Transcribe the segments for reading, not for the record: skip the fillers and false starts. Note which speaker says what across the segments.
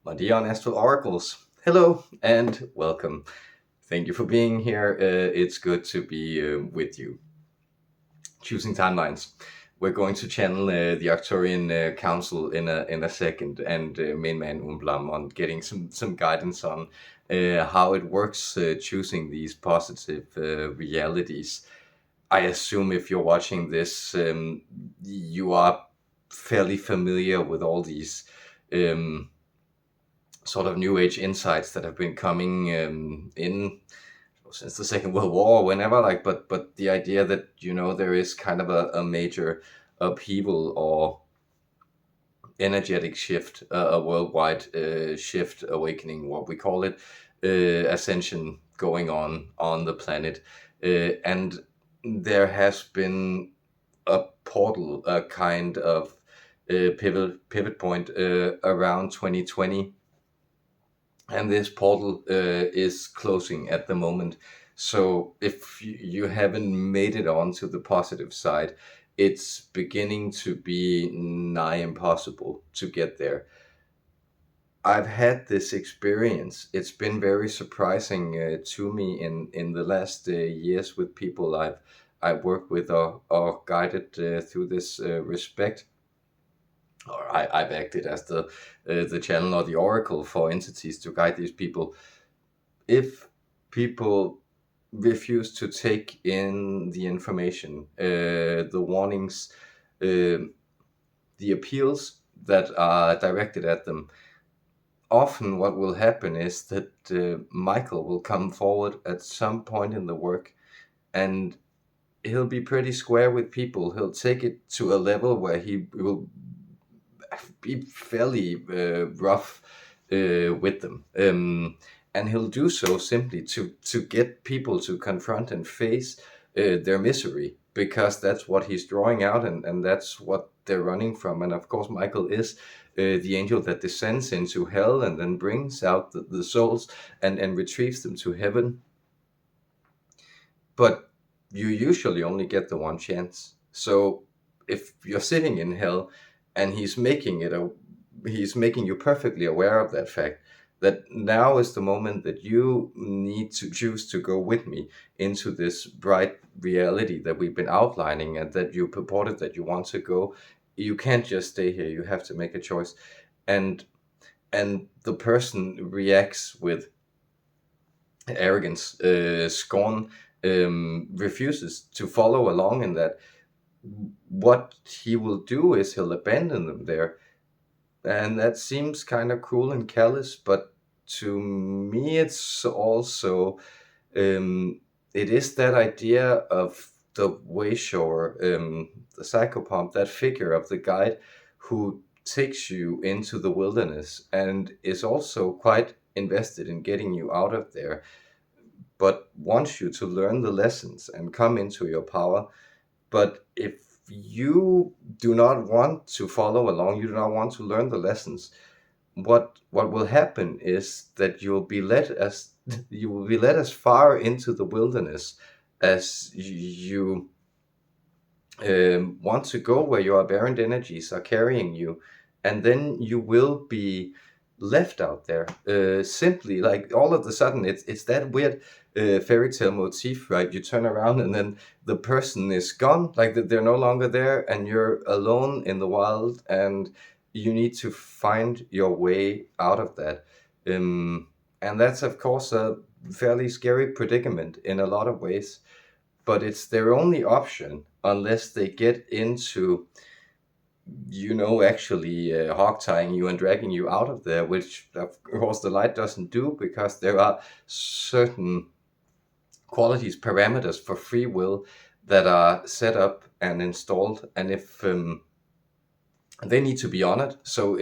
Speaker 1: My dear Astral Oracles, hello and welcome. Thank you for being here. It's good to be with you. Choosing timelines. We're going to channel the Arcturian Council in a second, and main man Umblam on getting some guidance on how it works choosing these positive realities. I assume if you're watching this, you are fairly familiar with all these um, sort of new age insights that have been coming in since the Second World War or whenever, but the idea that there is kind of a major upheaval or energetic shift, a worldwide shift, awakening, what we call it, ascension going on the planet, and there has been a portal, a kind of pivot point around 2020, and this portal is closing at the moment. So if you haven't made it onto the positive side, it's beginning to be nigh impossible to get there. I've had this experience. It's been very surprising to me in the last years with people I've worked with or guided through this respect, or I've acted as the channel or the oracle for entities to guide these people. If people refuse to take in the information, the warnings, uh, the appeals that are directed at them, often what will happen is that Michael will come forward at some point in the work, and he'll be pretty square with people. He'll take it to a level where he will be fairly rough with them. And he'll do so simply to get people to confront and face their misery, because that's what he's drawing out, and that's what they're running from. And of course, Michael is the angel that descends into hell and then brings out the souls and retrieves them to heaven. But you usually only get the one chance. So if you're sitting in hell and he's making you perfectly aware of that fact, that now is the moment that you need to choose to go with me into this bright reality that we've been outlining and that you purported that you want to go. You can't just stay here. You have to make a choice. And the person reacts with arrogance, scorn, refuses to follow along in that. What he will do is he'll abandon them there. And that seems kind of cruel and callous, but to me, it's also, it is that idea of the wayshower, the psychopomp, that figure of the guide who takes you into the wilderness and is also quite invested in getting you out of there, but wants you to learn the lessons and come into your power. But if you do not want to follow along, you do not want to learn the lessons, what will happen is that you will be led as far into the wilderness as you want to go, where your aberrant energies are carrying you, and then you will be left out there. Simply, like, all of a sudden, it's that weird fairy tale motif, right? You turn around and then the person is gone, like they're no longer there, and you're alone in the wild, and you need to find your way out of that. And that's, of course, a fairly scary predicament in a lot of ways, but it's their only option unless they get into, actually hog tying you and dragging you out of there, which of course the light doesn't do, because there are certain qualities, parameters for free will that are set up and installed, and if they need to be honored. So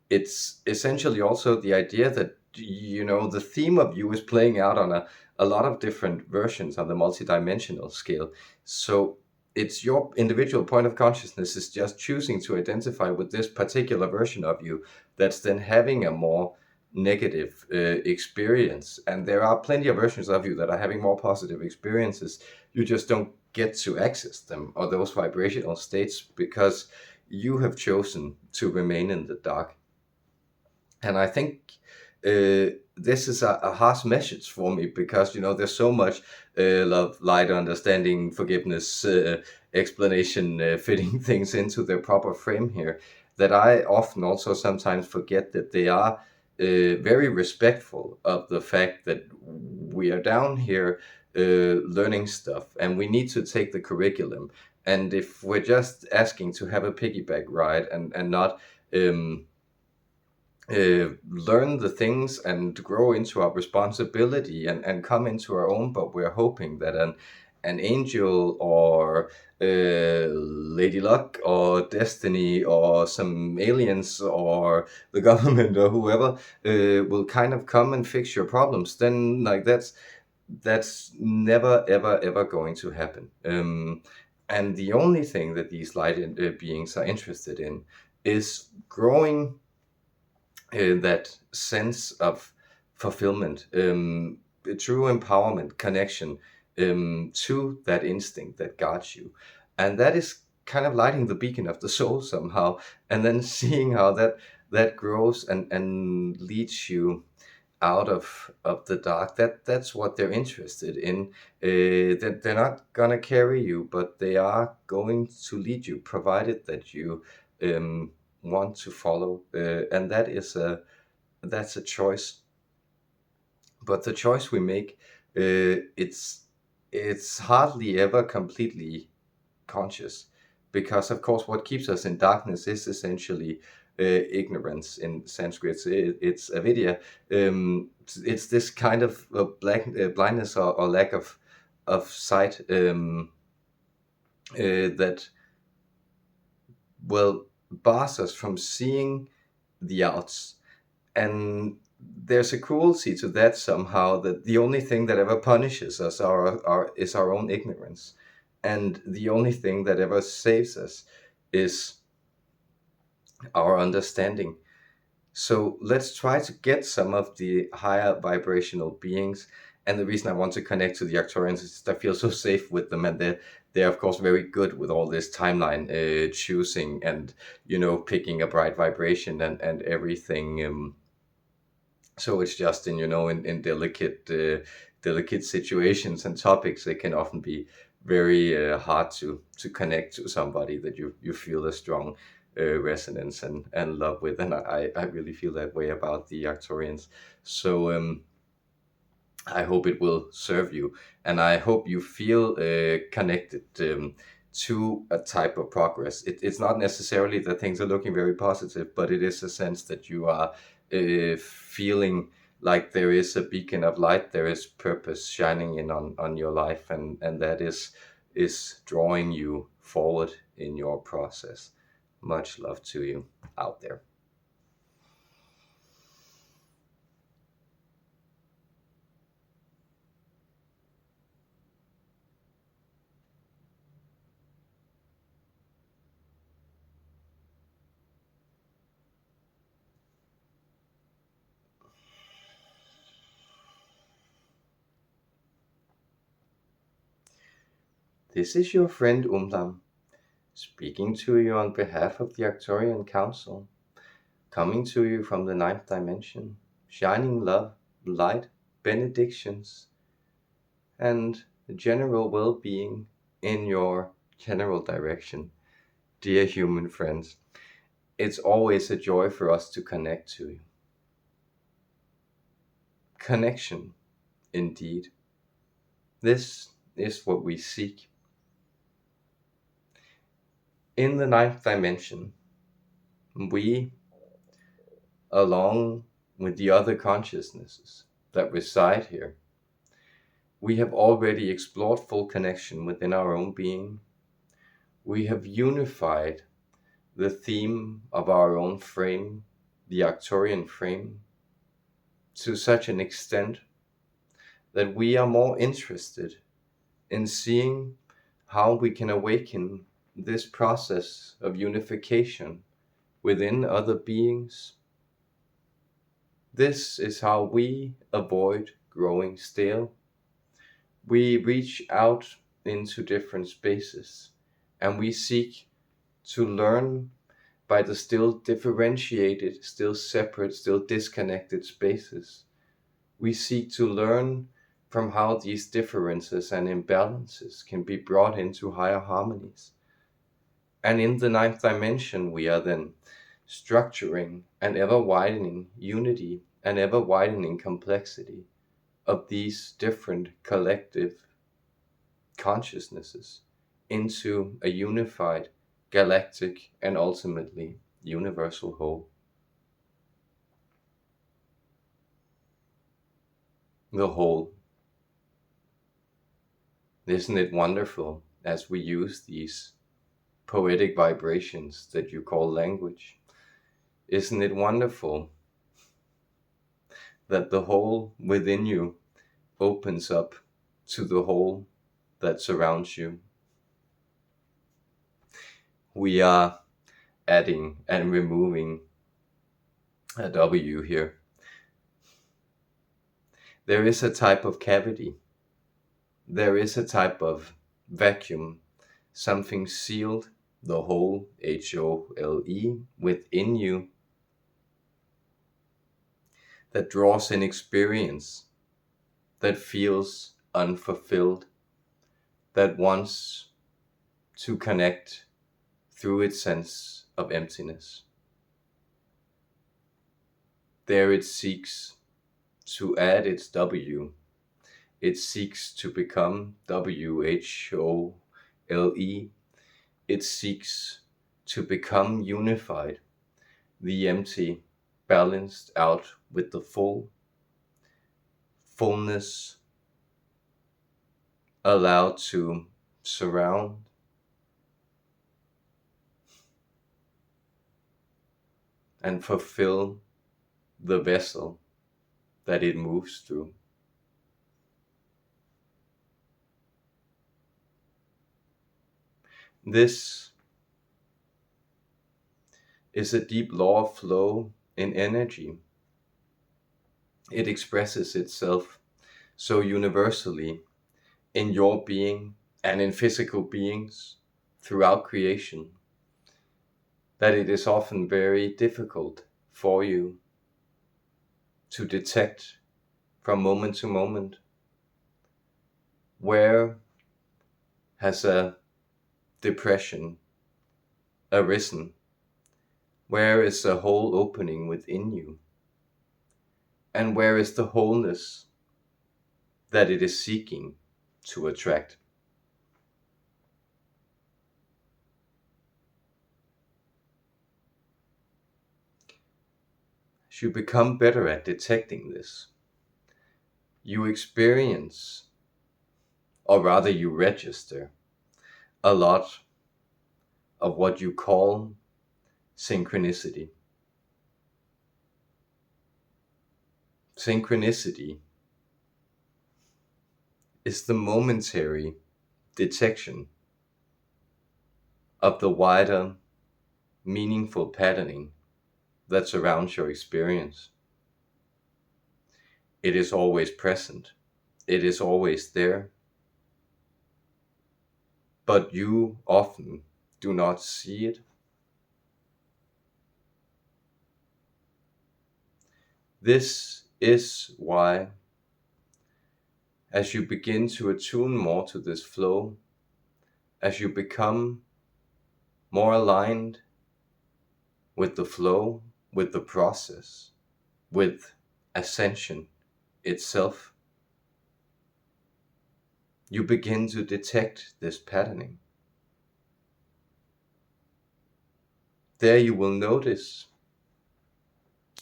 Speaker 1: it's essentially also the idea that the theme of you is playing out on a lot of different versions on the multidimensional scale. So it's your individual point of consciousness is just choosing to identify with this particular version of you that's then having a more negative experience. And there are plenty of versions of you that are having more positive experiences. You just don't get to access them or those vibrational states because you have chosen to remain in the dark. And I think this is a harsh message for me, because there's so much love, light, understanding, forgiveness, explanation, fitting things into their proper frame here, that I often also sometimes forget that they are very respectful of the fact that we are down here learning stuff, and we need to take the curriculum. And if we're just asking to have a piggyback ride, and not learn the things and grow into our responsibility, and come into our own, but we're hoping that an angel, or Lady Luck, or Destiny, or some aliens, or the government, or whoever will kind of come and fix your problems, then like that's never ever ever going to happen. And the only thing that these light beings are interested in is growing that sense of fulfillment, true empowerment, connection to that instinct that guards you. And that is kind of lighting the beacon of the soul somehow, and then seeing how that grows and leads you out of the dark. That's what they're interested in. That they're not gonna carry you, but they are going to lead you, provided that you want to follow. And that's a choice. But the choice we make, it's hardly ever completely conscious, because of course what keeps us in darkness is essentially ignorance. In Sanskrit it's avidya. It's this kind of blindness, or lack of sight, that well bars us from seeing the outs. And there's a cruelty to that somehow, that the only thing that ever punishes us is our own ignorance, and the only thing that ever saves us is our understanding. So let's try to get some of the higher vibrational beings. And the reason I want to connect to the Arcturians is that I feel so safe with them, and they're of course very good with all this timeline choosing, and picking a bright vibration, and everything. So it's just in delicate situations and topics, it can often be very hard to connect to somebody that you feel a strong resonance and love with. And I really feel that way about the Arcturians. So I hope it will serve you, and I hope you feel connected to a type of progress. It's not necessarily that things are looking very positive, but it is a sense that you are feeling like there is a beacon of light, there is purpose shining in on your life, and that is drawing you forward in your process. Much love to you out there. This is your friend Umblam, speaking to you on behalf of the Arcturian Council, coming to you from the ninth dimension, shining love, light, benedictions, and general well-being in your general direction. Dear human friends, it's always a joy for us to connect to you. Connection, indeed. This is what we seek. In the ninth dimension, we, along with the other consciousnesses that reside here, we have already explored full connection within our own being. We have unified the theme of our own frame, the Arcturian frame, to such an extent that we are more interested in seeing how we can awaken this process of unification within other beings. This is how we avoid growing stale. We reach out into different spaces, and we seek to learn by the still differentiated, still separate, still disconnected spaces. We seek to learn from how these differences and imbalances can be brought into higher harmonies. And in the ninth dimension, we are then structuring an ever widening unity, an ever widening complexity of these different collective consciousnesses into a unified, galactic, and ultimately universal whole. The whole. Isn't it wonderful as we use these poetic vibrations that you call language? Isn't it wonderful that the whole within you opens up to the whole that surrounds you? We are adding and removing a W here. There is a type of cavity. There is a type of vacuum, something sealed, the whole, HOLE, within you, that draws in experience, that feels unfulfilled, that wants to connect through its sense of emptiness. There it seeks to add its W. It seeks to become WHOLE. It seeks to become unified, the empty balanced out with the fullness allowed to surround and fulfill the vessel that it moves through. This is a deep law of flow in energy. It expresses itself so universally in your being and in physical beings throughout creation that it is often very difficult for you to detect from moment to moment where has a depression arisen, where is a whole opening within you, and where is the wholeness that it is seeking to attract. As you become better at detecting this, you experience, or rather you register, a lot of what you call synchronicity. Synchronicity is the momentary detection of the wider, meaningful patterning that surrounds your experience. It is always present. It is always there. But you often do not see it. This is why, as you begin to attune more to this flow, as you become more aligned with the flow, with the process, with Ascension itself, you begin to detect this patterning. There you will notice,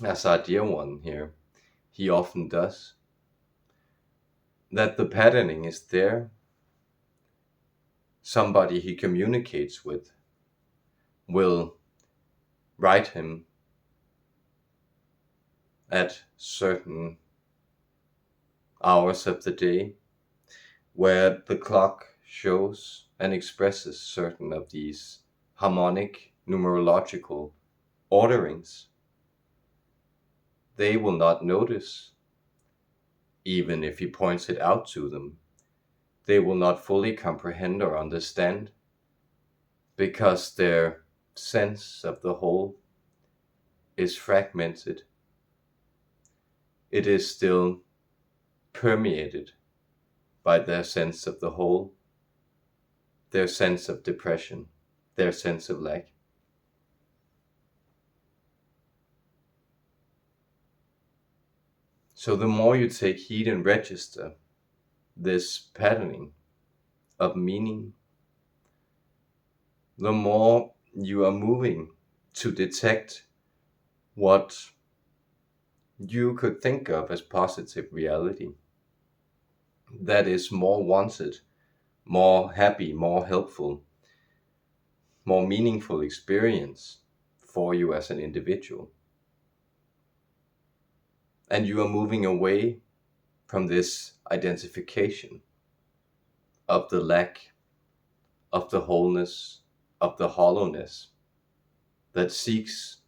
Speaker 1: as our dear one here, he often does, that the patterning is there. Somebody he communicates with will write him at certain hours of the day where the clock shows and expresses certain of these harmonic numerological orderings. They will not notice, even if he points it out to them. They will not fully comprehend or understand, because their sense of the whole is fragmented, it is still permeated by their sense of the whole, their sense of depression, their sense of lack. So the more you take heed and register this patterning of meaning, the more you are moving to detect what you could think of as positive reality that is more wanted, more happy, more helpful, more meaningful experience for you as an individual. And you are moving away from this identification of the lack, of the wholeness, of the hollowness that seeks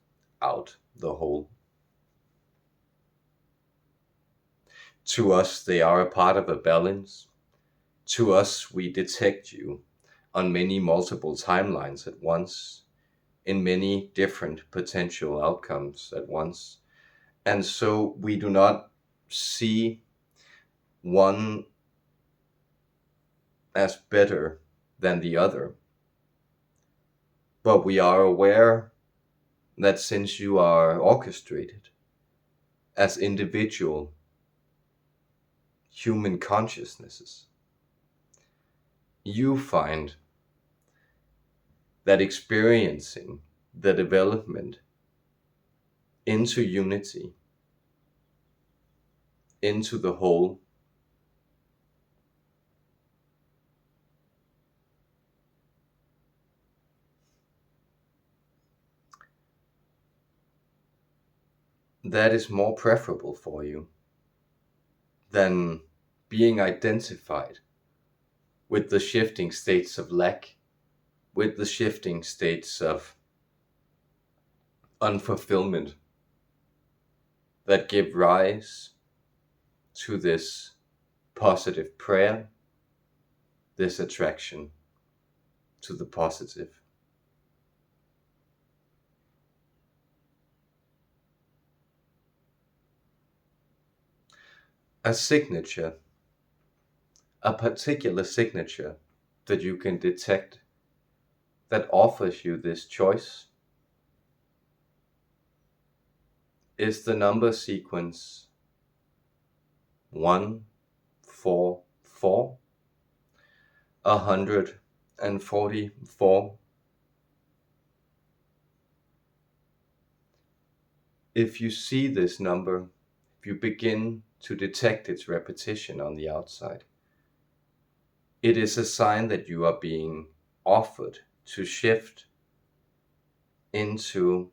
Speaker 1: out the whole. To us, they are a part of a balance. To us, we detect you on many multiple timelines at once, in many different potential outcomes at once. And so we do not see one as better than the other. But we are aware that since you are orchestrated as individual human consciousnesses, you find that experiencing the development into unity, into the whole, that is more preferable for you than being identified with the shifting states of lack, with the shifting states of unfulfillment that give rise to this positive prayer, this attraction to the positive. A signature, a particular signature that you can detect that offers you this choice is the number sequence 144, 144. If you see this number, if you begin to detect its repetition on the outside, it is a sign that you are being offered to shift into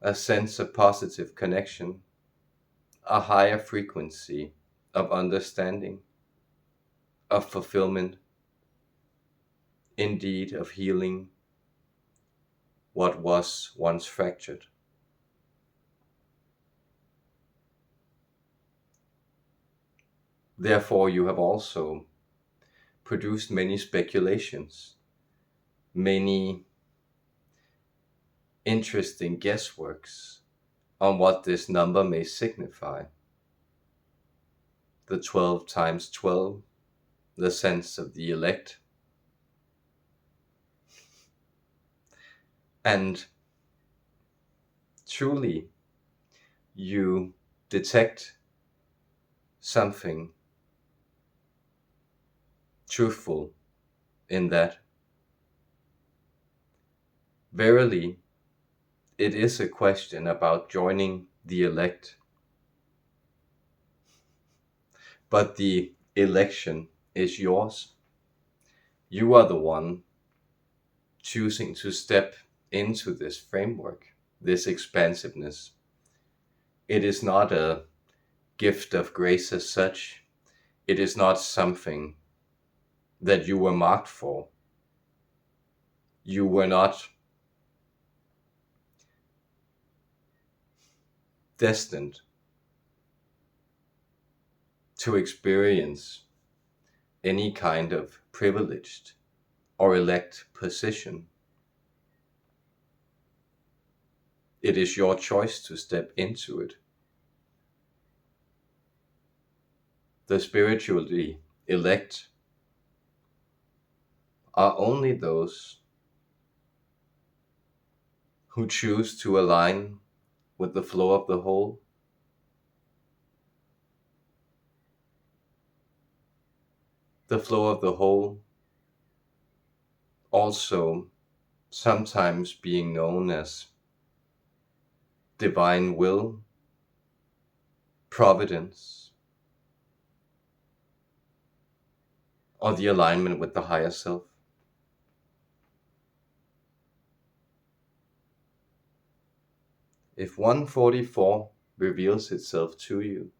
Speaker 1: a sense of positive connection, a higher frequency of understanding, of fulfillment, indeed of healing what was once fractured. Therefore, you have also produced many speculations, many interesting guessworks on what this number may signify. The 12 times 12, the sense of the elect. And truly, you detect something truthful in that. Verily, it is a question about joining the elect. But the election is yours. You are the one choosing to step into this framework, this expansiveness. It is not a gift of grace as such. It is not something that you were marked for. You were not destined to experience any kind of privileged or elect position. It is your choice to step into it. The spiritually elect are only those who choose to align with the flow of the whole. The flow of the whole, also sometimes being known as divine will, providence, or the alignment with the higher self. If 144 reveals itself to you,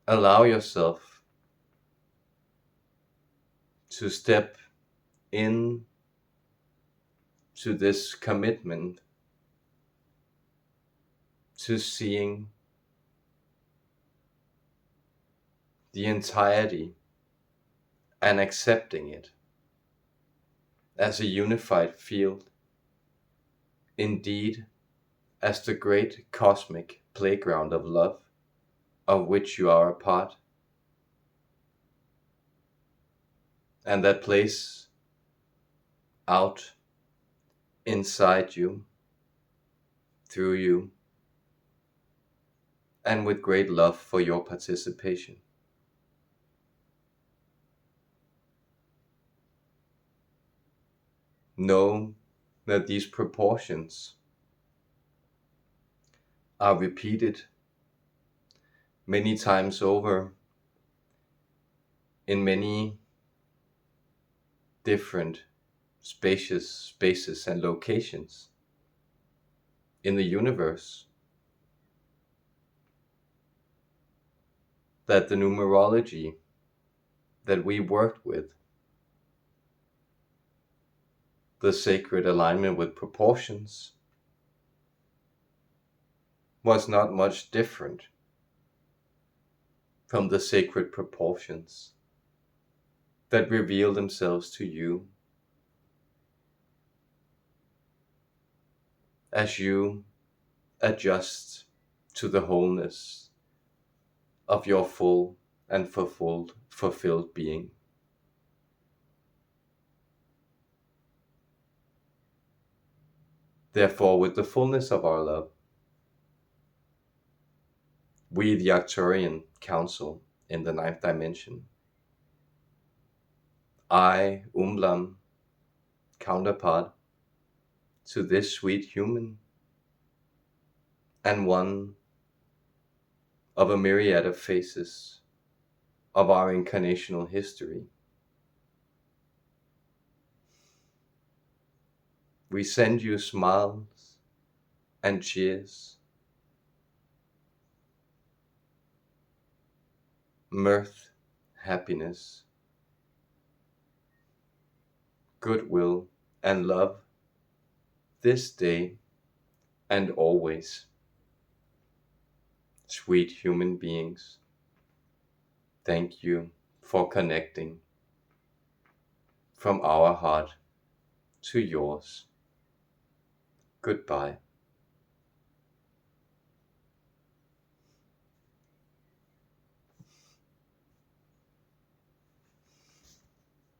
Speaker 1: allow yourself to step in to this commitment to seeing the entirety and accepting it as a unified field, indeed as the great cosmic playground of love of which you are a part, and that place out inside you, through you, and with great love for your participation. Know that these proportions are repeated many times over in many different spaces and locations in the universe. That the numerology that we worked with, the sacred alignment with proportions, was not much different from the sacred proportions that reveal themselves to you as you adjust to the wholeness of your full and fulfilled being. Therefore, with the fullness of our love, we, the Arcturian Council in the 9th dimension, I, Umblam, counterpart to this sweet human, and one of a myriad of faces of our incarnational history, we send you smiles and cheers, mirth, happiness, goodwill, and love this day and always. Sweet human beings, thank you for connecting from our heart to yours. Goodbye.